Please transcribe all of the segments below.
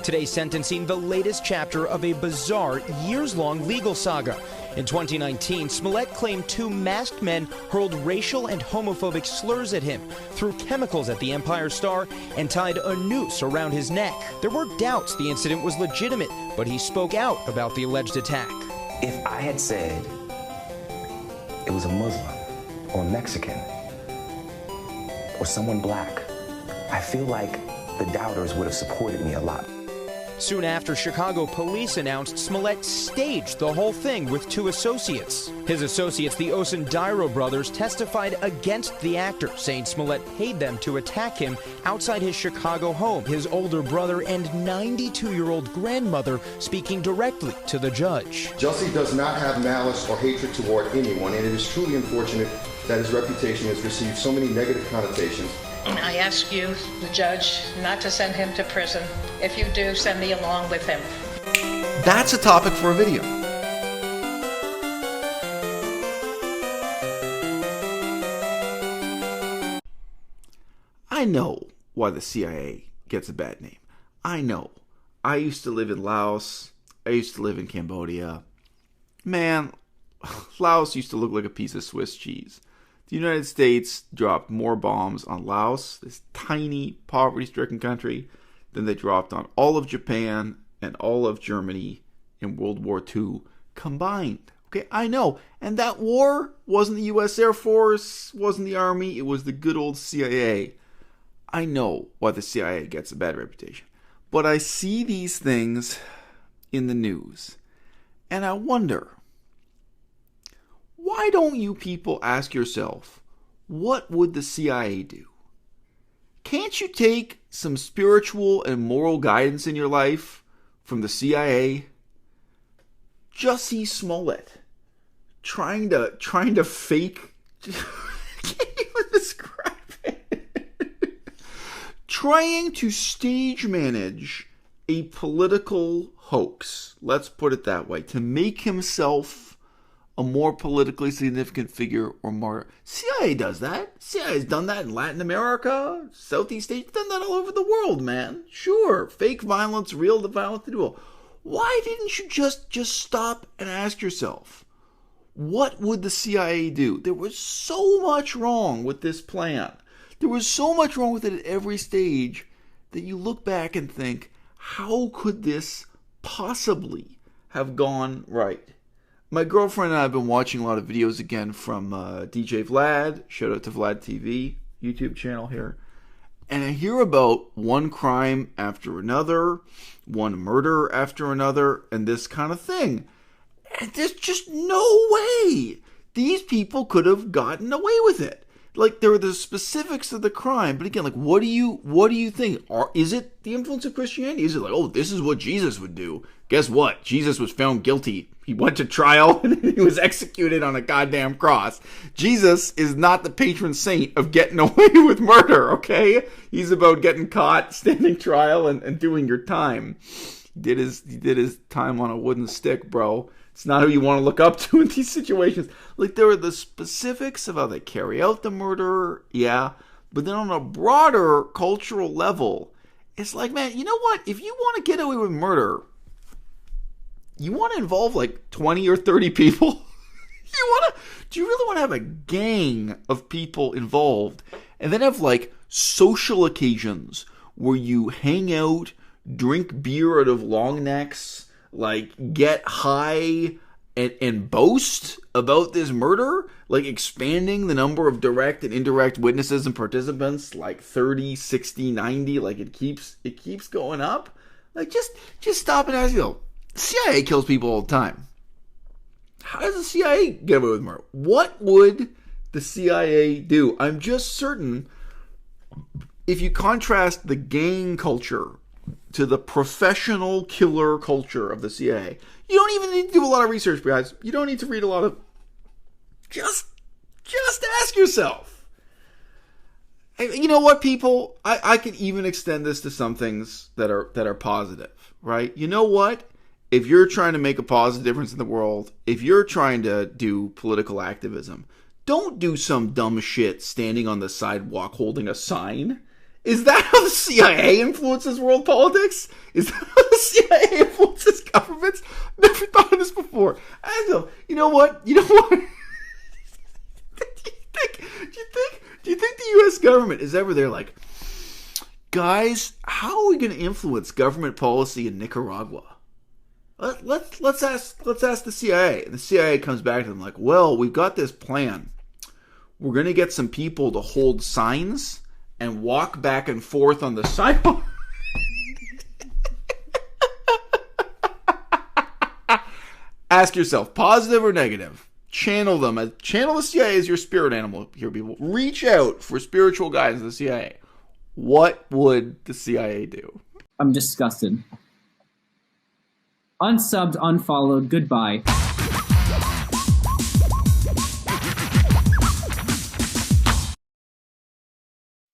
Today sentencing the latest chapter of a bizarre, years-long legal saga. In 2019, Smollett claimed two masked men hurled racial and homophobic slurs at him, threw chemicals at the Empire Star, and tied a noose around his neck. There were doubts the incident was legitimate, but he spoke out about the alleged attack. If I had said it was a Muslim or a Mexican or someone black, I feel like the doubters would have supported me a lot. Soon after, Chicago police announced Smollett staged the whole thing with two associates. His associates, the Osundairo brothers, testified against the actor, saying Smollett paid them to attack him outside his Chicago home, his older brother and 92-year-old grandmother speaking directly to the judge. Jussie does not have malice or hatred toward anyone, and it is truly unfortunate that his reputation has received so many negative connotations. I ask you, the judge, not to send him to prison. If you do, send me along with him. That's a topic for a video. I know why the CIA gets a bad name. I know. I used to live in Laos. I used to live in Cambodia. Man, Laos used to look like a piece of Swiss cheese. The United States dropped more bombs on Laos, this tiny, poverty-stricken country, than they dropped on all of Japan and all of Germany in World War II combined. Okay, I know. And that war wasn't the U.S. Air Force, wasn't the Army, it was the good old CIA. I know why the CIA gets a bad reputation. But I see these things in the news, and I wonder, why don't you people ask yourself, what would the CIA do? Can't you take some spiritual and moral guidance in your life from the CIA? Jussie Smollett trying to fake I can't even describe it. Trying to stage manage a political hoax, let's put it that way, to make himself a more politically significant figure or more. CIA does that. CIA's done that in Latin America, Southeast Asia, done that all over the world, man. Sure, fake violence, real violence, they do. Why didn't you just stop and ask yourself, what would the CIA do? There was so much wrong with this plan. There was so much wrong with it at every stage that you look back and think, how could this possibly have gone right? My girlfriend and I have been watching a lot of videos again from DJ Vlad. Shout out to Vlad TV, YouTube channel here. And I hear about one crime after another, one murder after another, and this kind of thing. And there's just no way these people could have gotten away with it. Like, there are the specifics of the crime, but again, like, what do you think? Is it the influence of Christianity? Is it like, oh, this is what Jesus would do? Guess what? Jesus was found guilty. He went to trial and he was executed on a goddamn cross. Jesus is not the patron saint of getting away with murder, okay? He's about getting caught, standing trial, and doing your time. He did his time on a wooden stick, bro. It's not who you want to look up to in these situations. Like, there are the specifics of how they carry out the murder, yeah. But then on a broader cultural level, it's like, man, you know what? If you want to get away with murder, you want to involve like 20 or 30 people? Do you really want to have a gang of people involved and then have like social occasions where you hang out, drink beer out of long necks, like get high and boast about this murder, like expanding the number of direct and indirect witnesses and participants, like 30, 60, 90, like it keeps going up? Like, just stop and ask yourself, CIA kills people all the time. How does the CIA get away with murder? What would the CIA do? I'm just certain if you contrast the gang culture to the professional killer culture of the CIA, you don't even need to do a lot of research, guys. You don't need to read a lot of... Just ask yourself. You know what, people? I could even extend this to some things that are positive, right? You know what? If you're trying to make a positive difference in the world, if you're trying to do political activism, don't do some dumb shit standing on the sidewalk holding a sign. Is that how the CIA influences world politics? Is that how the CIA influences governments? Never thought of this before. I know. You know what? Do you think the U.S. government is ever there like, guys, how are we going to influence government policy in Nicaragua? Let's ask the CIA. And the CIA comes back to them like, well, we've got this plan. We're going to get some people to hold signs and walk back and forth on the sidewalk. Ask yourself, positive or negative? Channel them. Channel the CIA as your spirit animal here, people. Reach out for spiritual guidance to the CIA. What would the CIA do? I'm disgusted. Unsubbed, unfollowed, goodbye.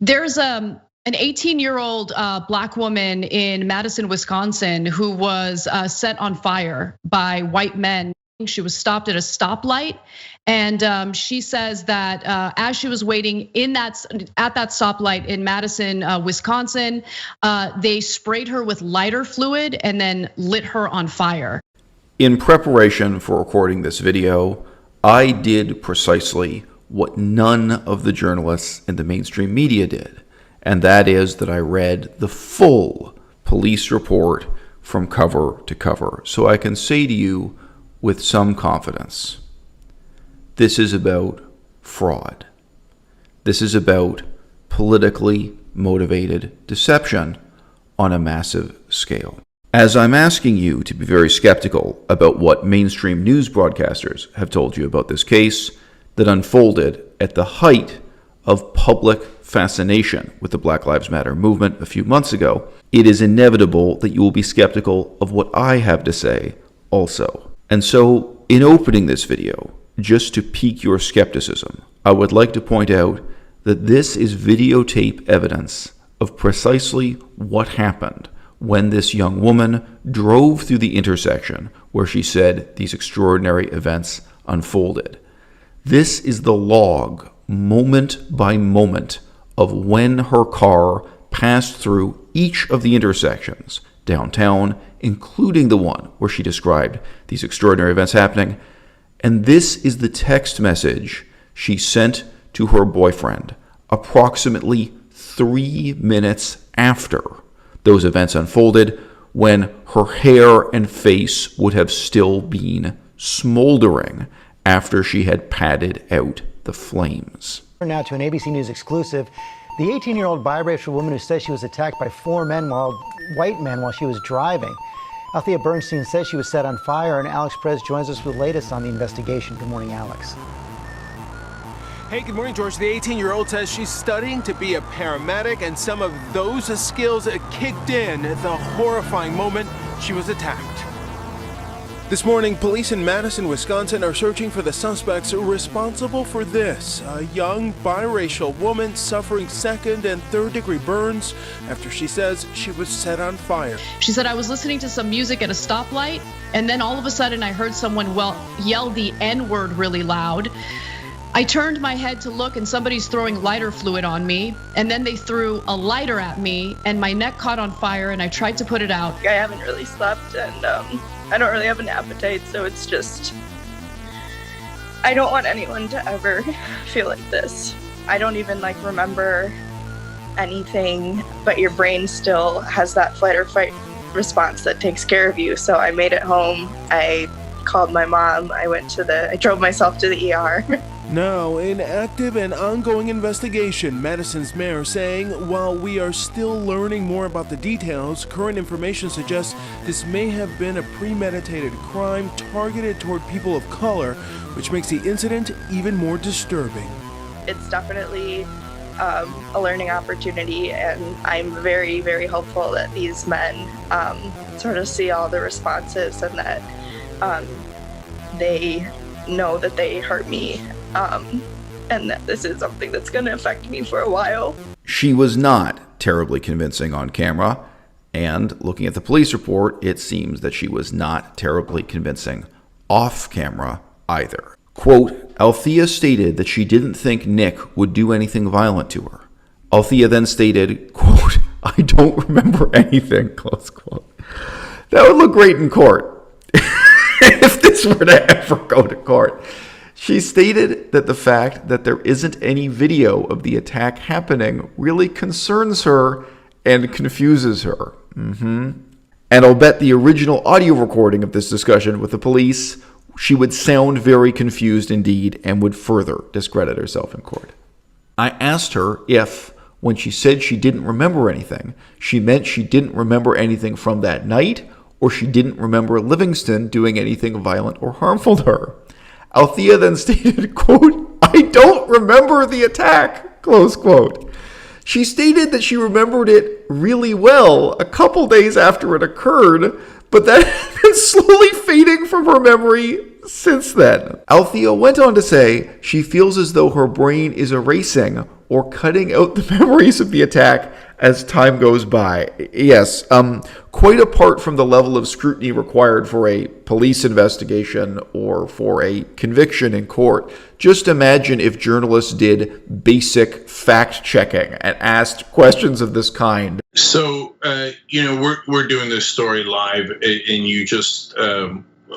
There's an 18-year-old black woman in Madison, Wisconsin, who was set on fire by white men. She was stopped at a stoplight, and she says that as she was waiting at that stoplight in Madison, Wisconsin, they sprayed her with lighter fluid and then lit her on fire. In preparation for recording this video, I did precisely what none of the journalists in the mainstream media did, and that is that I read the full police report from cover to cover. So I can say to you with some confidence, this is about fraud. This is about politically motivated deception on a massive scale. As I'm asking you to be very skeptical about what mainstream news broadcasters have told you about this case that unfolded at the height of public fascination with the Black Lives Matter movement a few months ago, it is inevitable that you will be skeptical of what I have to say also. And so, in opening this video, just to pique your skepticism, I would like to point out that this is videotape evidence of precisely what happened when this young woman drove through the intersection where she said these extraordinary events unfolded. This is the log, moment by moment, of when her car passed through each of the intersections downtown, including the one where she described these extraordinary events happening. And this is the text message she sent to her boyfriend approximately 3 minutes after those events unfolded, when her hair and face would have still been smoldering after she had patted out the flames. Now to an ABC News exclusive. The 18-year-old biracial woman who says she was attacked by 4 white men while she was driving. Althea Bernstein says she was set on fire, and Alex Perez joins us with the latest on the investigation. Good morning, Alex. Hey, good morning, George. The 18-year-old says she's studying to be a paramedic, and some of those skills kicked in at the horrifying moment she was attacked. This morning, police in Madison, Wisconsin are searching for the suspects responsible for this. A young biracial woman suffering second and third degree burns after she says she was set on fire. She said, I was listening to some music at a stoplight, and then all of a sudden I heard someone yell the N-word really loud. I turned my head to look, and somebody's throwing lighter fluid on me, and then they threw a lighter at me, and my neck caught on fire, and I tried to put it out. I haven't really slept, and I don't really have an appetite, so it's just, I don't want anyone to ever feel like this. I don't even remember anything, but your brain still has that flight or fight response that takes care of you. So I made it home. I called my mom. I drove myself to the ER. Now, in active and ongoing investigation, Madison's mayor saying, while we are still learning more about the details, current information suggests this may have been a premeditated crime targeted toward people of color, which makes the incident even more disturbing. It's definitely a learning opportunity, and I'm very, very hopeful that these men sort of see all the responses and that they know that they hurt me. And that this is something that's going to affect me for a while. She was not terribly convincing on camera, and looking at the police report, it seems that she was not terribly convincing off camera either. Quote, Althea stated that she didn't think Nick would do anything violent to her. Althea then stated, quote, "I don't remember anything," close quote. That would look great in court if this were to ever go to court. She stated that the fact that there isn't any video of the attack happening really concerns her and confuses her. And I'll bet the original audio recording of this discussion with the police, she would sound very confused indeed and would further discredit herself in court. I asked her if, when she said she didn't remember anything, she meant she didn't remember anything from that night, or she didn't remember Livingston doing anything violent or harmful to her. Althea then stated, quote, "I don't remember the attack," close quote. She stated that she remembered it really well a couple days after it occurred, but that had been slowly fading from her memory since then. Althea went on to say she feels as though her brain is erasing or cutting out the memories of the attack as time goes by. Yes, quite apart from the level of scrutiny required for a police investigation or for a conviction in court, just imagine if journalists did basic fact-checking and asked questions of this kind. So, we're doing this story live, and you just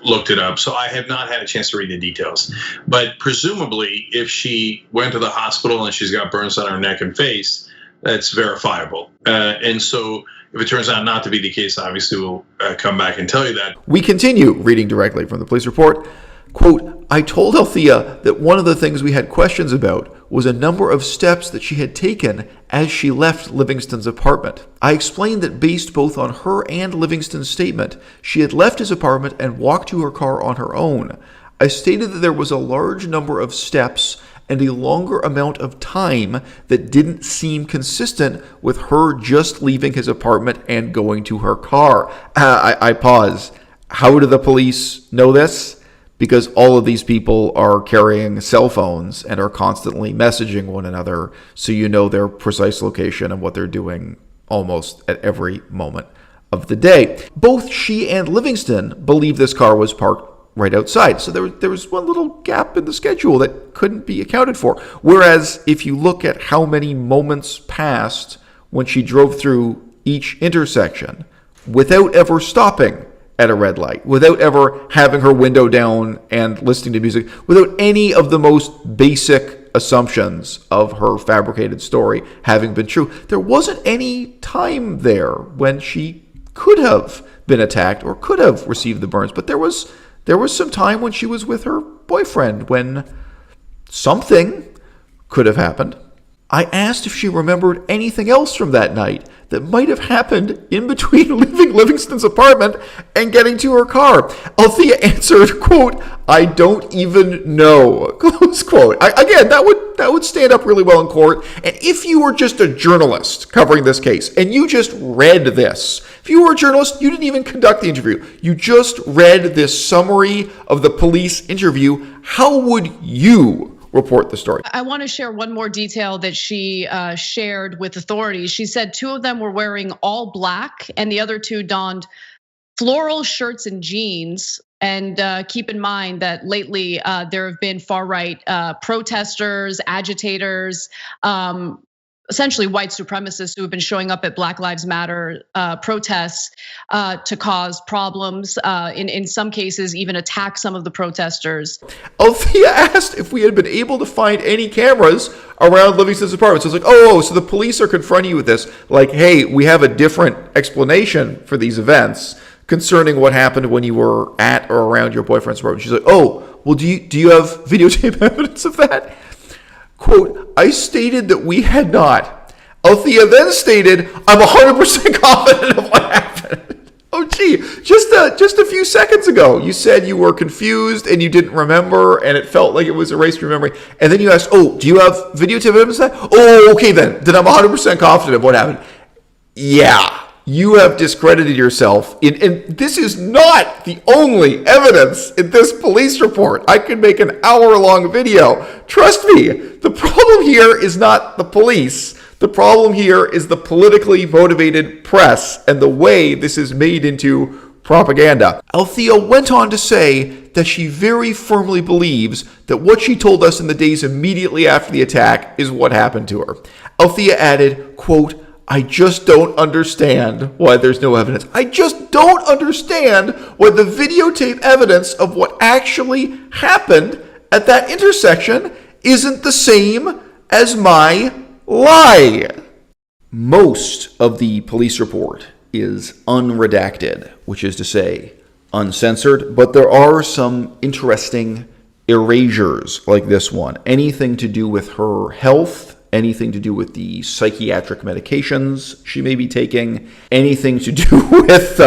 looked it up. So I have not had a chance to read the details. But presumably, if she went to the hospital and she's got burns on her neck and face, that's verifiable. And so if it turns out not to be the case, obviously we'll come back and tell you that. We continue reading directly from the police report. Quote, "I told Althea that one of the things we had questions about was a number of steps that she had taken as she left Livingston's apartment. I explained that based both on her and Livingston's statement, she had left his apartment and walked to her car on her own. I stated that there was a large number of steps and a longer amount of time that didn't seem consistent with her just leaving his apartment and going to her car." I pause. How do the police know this? Because all of these people are carrying cell phones and are constantly messaging one another, so you know their precise location and what they're doing almost at every moment of the day. Both she and Livingston believe this car was parked right outside, so there was one little gap in the schedule that couldn't be accounted for. Whereas if you look at how many moments passed when she drove through each intersection without ever stopping at a red light, without ever having her window down and listening to music, without any of the most basic assumptions of her fabricated story having been true, there wasn't any time there when she could have been attacked or could have received the burns. But there was some time when she was with her boyfriend when something could have happened. I asked if she remembered anything else from that night that might have happened in between leaving Livingston's apartment and getting to her car. Althea answered, quote, "I don't even know," close quote. Again, that would stand up really well in court. And if you were just a journalist covering this case and you just read this, if you were a journalist, you didn't even conduct the interview, you just read this summary of the police interview, how would you report the story? I want to share one more detail that she shared with authorities. She said two of them were wearing all black and the other two donned floral shirts and jeans. And keep in mind that lately there have been far-right protesters, agitators, essentially white supremacists who have been showing up at Black Lives Matter protests to cause problems, in some cases even attack some of the protesters. Althea asked if we had been able to find any cameras around Livingston's apartment. So it's like, so the police are confronting you with this. Like, hey, we have a different explanation for these events concerning what happened when you were at or around your boyfriend's apartment. She's like, well, do you have videotape evidence of that? Quote, "I stated that we had not." Althea then stated, "I'm 100% confident of what happened." Oh, gee, just a few seconds ago, you said you were confused and you didn't remember and it felt like it was erased from your memory. And then you asked, do you have videotape evidence of that? Okay, then I'm 100% confident of what happened. Yeah. You have discredited yourself. And this is not the only evidence in this police report. I could make an hour-long video. Trust me, the problem here is not the police. The problem here is the politically motivated press and the way this is made into propaganda. Althea went on to say that she very firmly believes that what she told us in the days immediately after the attack is what happened to her. Althea added, quote, "I just don't understand why there's no evidence. I just don't understand why the videotape evidence of what actually happened at that intersection isn't the same as my lie." Most of the police report is unredacted, which is to say, uncensored, but there are some interesting erasures like this one. Anything to do with her health, anything to do with the psychiatric medications she may be taking, anything to do with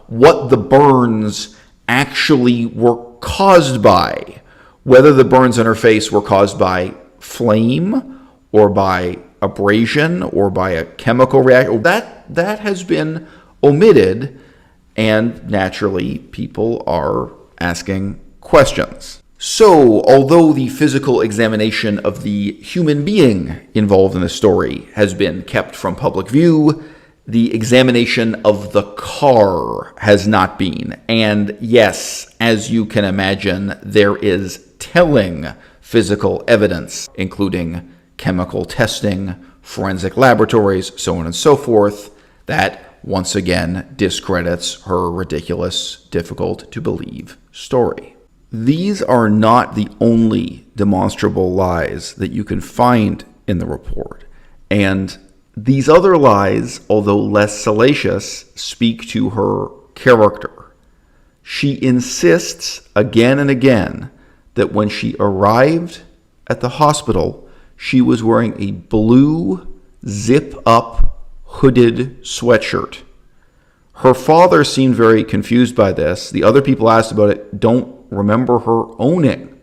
what the burns actually were caused by, whether the burns on her face were caused by flame or by abrasion or by a chemical reaction. That has been omitted, and naturally people are asking questions. So, although the physical examination of the human being involved in the story has been kept from public view, the examination of the car has not been. And yes, as you can imagine, there is telling physical evidence, including chemical testing, forensic laboratories, so on and so forth, that once again discredits her ridiculous, difficult to believe story. These are not the only demonstrable lies that you can find in the report. And these other lies, although less salacious, speak to her character. She insists again and again that when she arrived at the hospital, she was wearing a blue zip-up hooded sweatshirt. Her father seemed very confused by this. The other people asked about it don't remember her owning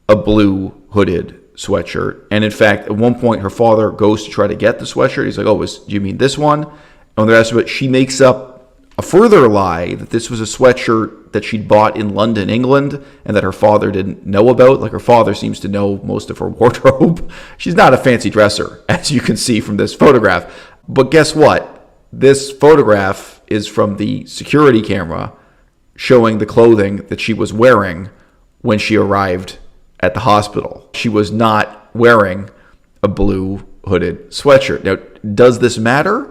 a blue hooded sweatshirt. And in fact, at one point, her father goes to try to get the sweatshirt. He's like, "Oh, do you mean this one?" And when they're asked about it, she makes up a further lie that this was a sweatshirt that she'd bought in London, England, and that her father didn't know about. Like, her father seems to know most of her wardrobe. She's not a fancy dresser, as you can see from this photograph. But guess what? This photograph is from the security camera showing the clothing that she was wearing when she arrived at the hospital. She was not wearing a blue hooded sweatshirt. Now, does this matter?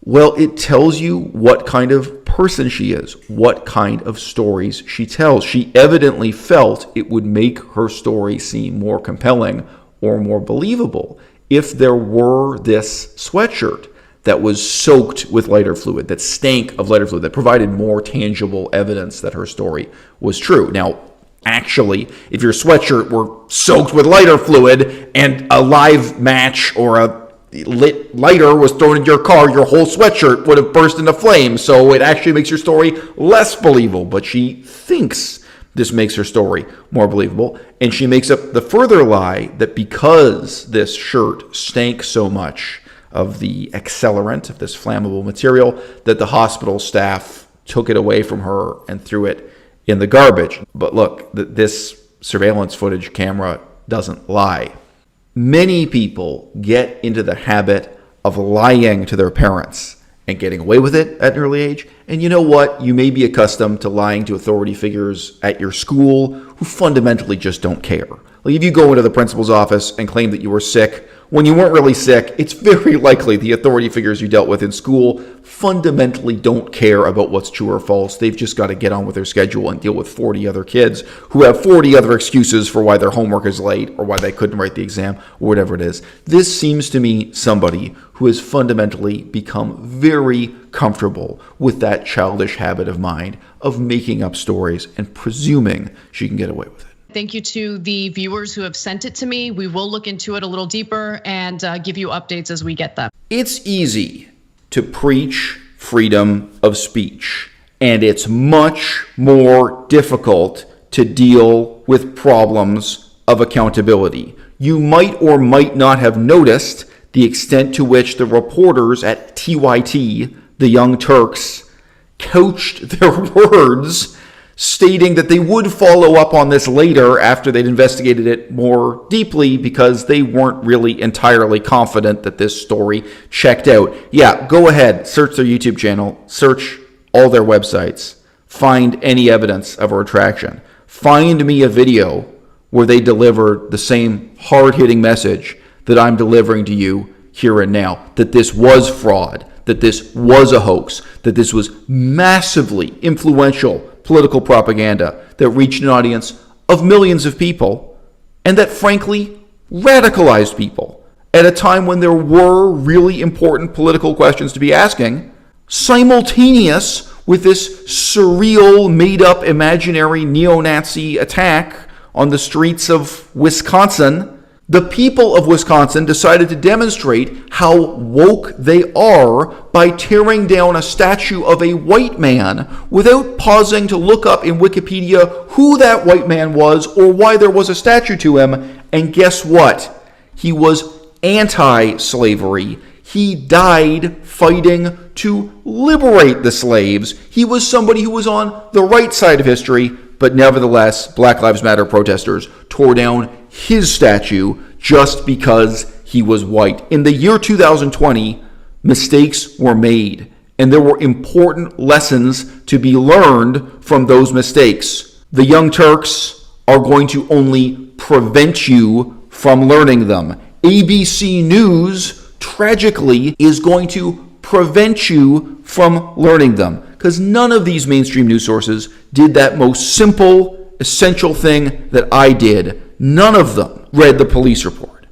Well, it tells you what kind of person she is, what kind of stories she tells. She evidently felt it would make her story seem more compelling or more believable if there were this sweatshirt that was soaked with lighter fluid, that stank of lighter fluid, that provided more tangible evidence that her story was true. Now, actually, if your sweatshirt were soaked with lighter fluid and a live match or a lit lighter was thrown into your car, your whole sweatshirt would have burst into flames. So it actually makes your story less believable. But she thinks this makes her story more believable. And she makes up the further lie that because this shirt stank so much of the accelerant, of this flammable material, that the hospital staff took it away from her and threw it in the garbage. But look, this surveillance footage camera doesn't lie. Many people get into the habit of lying to their parents and getting away with it at an early age. And you know what? You may be accustomed to lying to authority figures at your school who fundamentally just don't care. Like, if you go into the principal's office and claim that you were sick when you weren't really sick, it's very likely the authority figures you dealt with in school fundamentally don't care about what's true or false. They've just got to get on with their schedule and deal with 40 other kids who have 40 other excuses for why their homework is late or why they couldn't write the exam or whatever it is. This seems to me somebody who has fundamentally become very comfortable with that childish habit of mind of making up stories and presuming she can get away with it. Thank you to the viewers who have sent it to me. We will look into it a little deeper and give you updates as we get them. It's easy to preach freedom of speech, and it's much more difficult to deal with problems of accountability. You might or might not have noticed the extent to which the reporters at TYT, the Young Turks, couched their words stating that they would follow up on this later after they'd investigated it more deeply because they weren't really entirely confident that this story checked out. Yeah, go ahead, search their YouTube channel, search all their websites, find any evidence of a retraction. Find me a video where they deliver the same hard-hitting message that I'm delivering to you here and now, that this was fraud, that this was a hoax, that this was massively influential political propaganda that reached an audience of millions of people, and that frankly radicalized people at a time when there were really important political questions to be asking, simultaneous with this surreal, made-up, imaginary neo-Nazi attack on the streets of Wisconsin. The people of Wisconsin decided to demonstrate how woke they are by tearing down a statue of a white man without pausing to look up in Wikipedia who that white man was or why there was a statue to him. And guess what? He was anti-slavery. He died fighting to liberate the slaves. He was somebody who was on the right side of history, but nevertheless, Black Lives Matter protesters tore down his statue just because he was white. In the year 2020, mistakes were made, and there were important lessons to be learned from those mistakes. The Young Turks are going to only prevent you from learning them. ABC News, tragically, is going to prevent you from learning them, because none of these mainstream news sources did that most simple, essential thing that I did. None of them read the police report.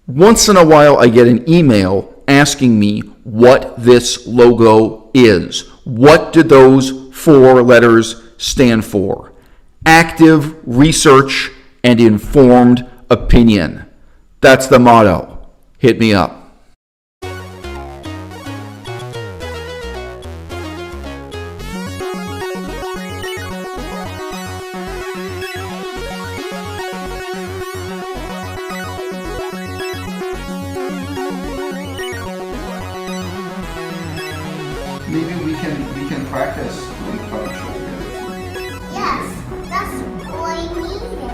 Once in a while, I get an email asking me what this logo is. What do those 4 letters stand for? Active research and informed opinion. That's the motto. Hit me up. Maybe we can practice doing a puppet show together. Yes, that's all I needed.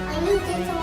I needed to